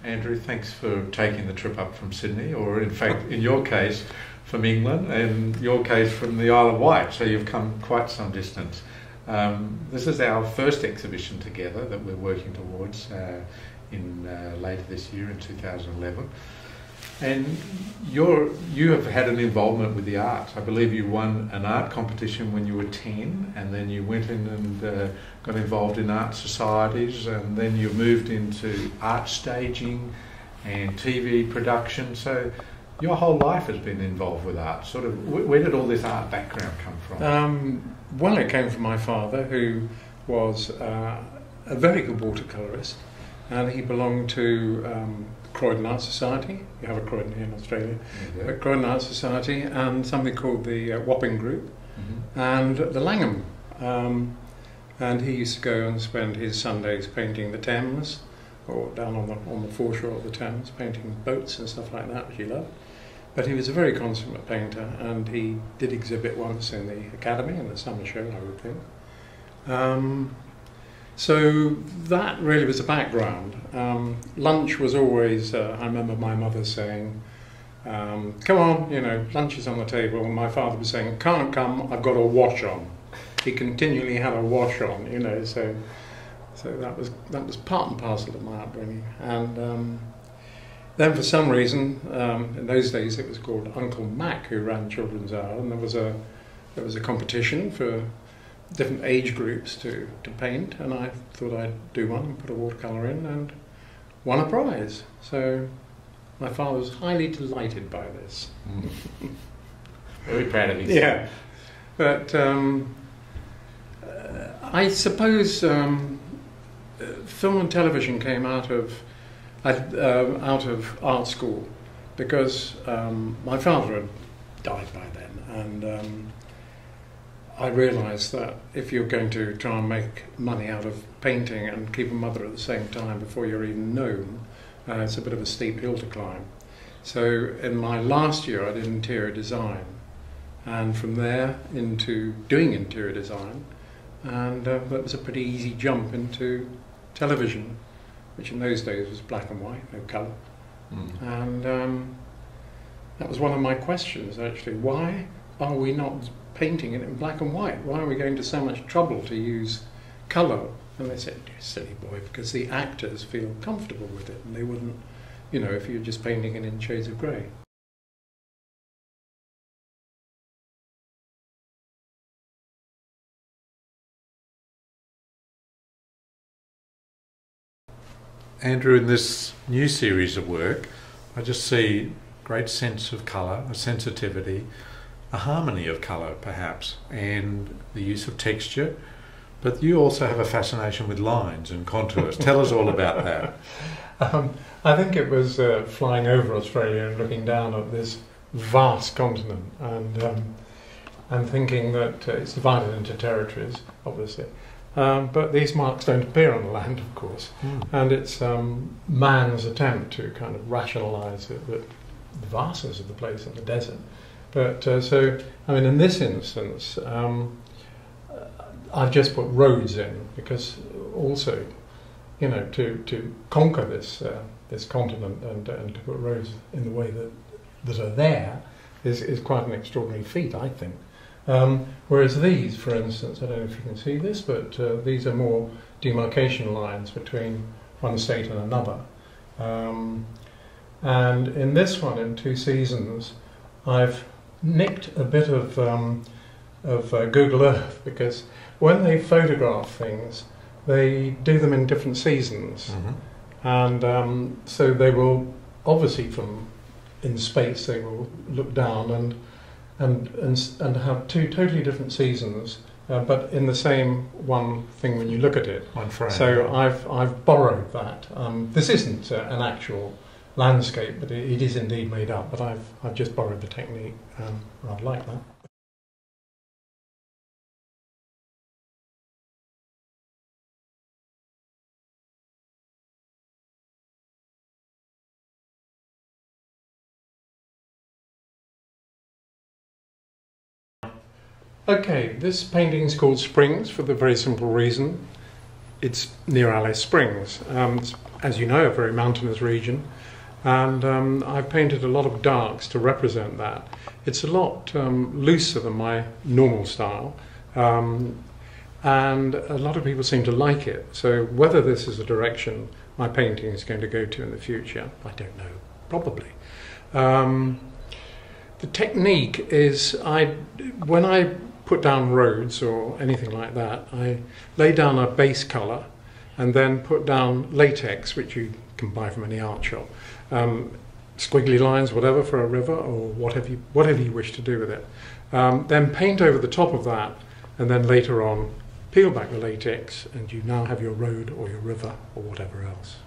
Andrew, thanks for taking the trip up from Sydney, or in fact, in your case, from England, and your case from the Isle of Wight, so you've come quite some distance. This is our first exhibition together that we're working towards in later this year in 2011. And you have had an involvement with the arts. I believe you won an art competition when you were 10, and then you went in and got involved in art societies, and then you moved into art staging and TV production. So your whole life has been involved with art. Sort of, where did all this art background come from? Well, it came from my father, who was a very good watercolourist, and he belonged to Croydon Art Society. You have a Croydon here in Australia. Yeah. Croydon Art Society, and something called the Wapping Group, and the Langham. And he used to go and spend his Sundays painting the Thames, or down on the foreshore of the Thames, painting boats and stuff like that, which he loved. But he was a very consummate painter, and he did exhibit once in the Academy, in the summer show, I would think. So that really was the background. Lunch was always, I remember my mother saying, come on, you know, lunch is on the table, and my father was saying, can't come, I've got a wash on. He continually had a wash on, you know, so that was part and parcel of my upbringing. And then for some reason, in those days it was called Uncle Mac, who ran Children's Hour, and there was a competition for different age groups to paint, and I thought I'd do one and put a watercolour in and won a prize. So my father was highly delighted by this. Very proud of you. Yeah, but I suppose film and television came out of art school, because my father had died by then, and I realised that if you're going to try and make money out of painting and keep a mother at the same time before you're even known, it's a bit of a steep hill to climb. So in my last year I did interior design, and from there into doing interior design, and that was a pretty easy jump into television, which in those days was black and white, no colour. And that was one of my questions, actually. Why are we not painting it in black and white? Why are we going to so much trouble to use colour? And they said, you silly boy, because the actors feel comfortable with it, and they wouldn't, you know, if you're just painting it in shades of grey. Andrew, in this new series of work, I just see great sense of colour, a sensitivity, a harmony of colour perhaps, and the use of texture. But you also have a fascination with lines and contours. Tell us all about that. I think it was flying over Australia and looking down at this vast continent, and thinking that it's divided into territories, obviously. But these marks don't appear on the land, of course, and it's man's attempt to kind of rationalise the vastness of the place and the desert. But so, I mean, in this instance, I've just put roads in, because also, you know, to conquer this continent and to put roads in the way that are there is quite an extraordinary feat, I think. Whereas these, for instance, I don't know if you can see this, but these are more demarcation lines between one state and another. And in this one, in Two Seasons, I've nicked a bit of Google Earth, because when they photograph things, they do them in different seasons. And so they will, obviously from in space, they will look down and have two totally different seasons, but in the same one thing when you look at it. One frame. So I've borrowed that. This isn't an actual landscape, but it is indeed made up. But I've just borrowed the technique. I like that. Okay, this painting is called Springs for the very simple reason it's near Alice Springs. It's, as you know, a very mountainous region, and I've painted a lot of darks to represent that. It's a lot looser than my normal style, and a lot of people seem to like it. So whether this is a direction my painting is going to go to in the future, I don't know, probably. The technique is, when I put down roads or anything like that, I lay down a base colour and then put down latex, which you can buy from any art shop. Squiggly lines, whatever, for a river, or whatever you wish to do with it. Then paint over the top of that, and then later on peel back the latex, and you now have your road or your river or whatever else.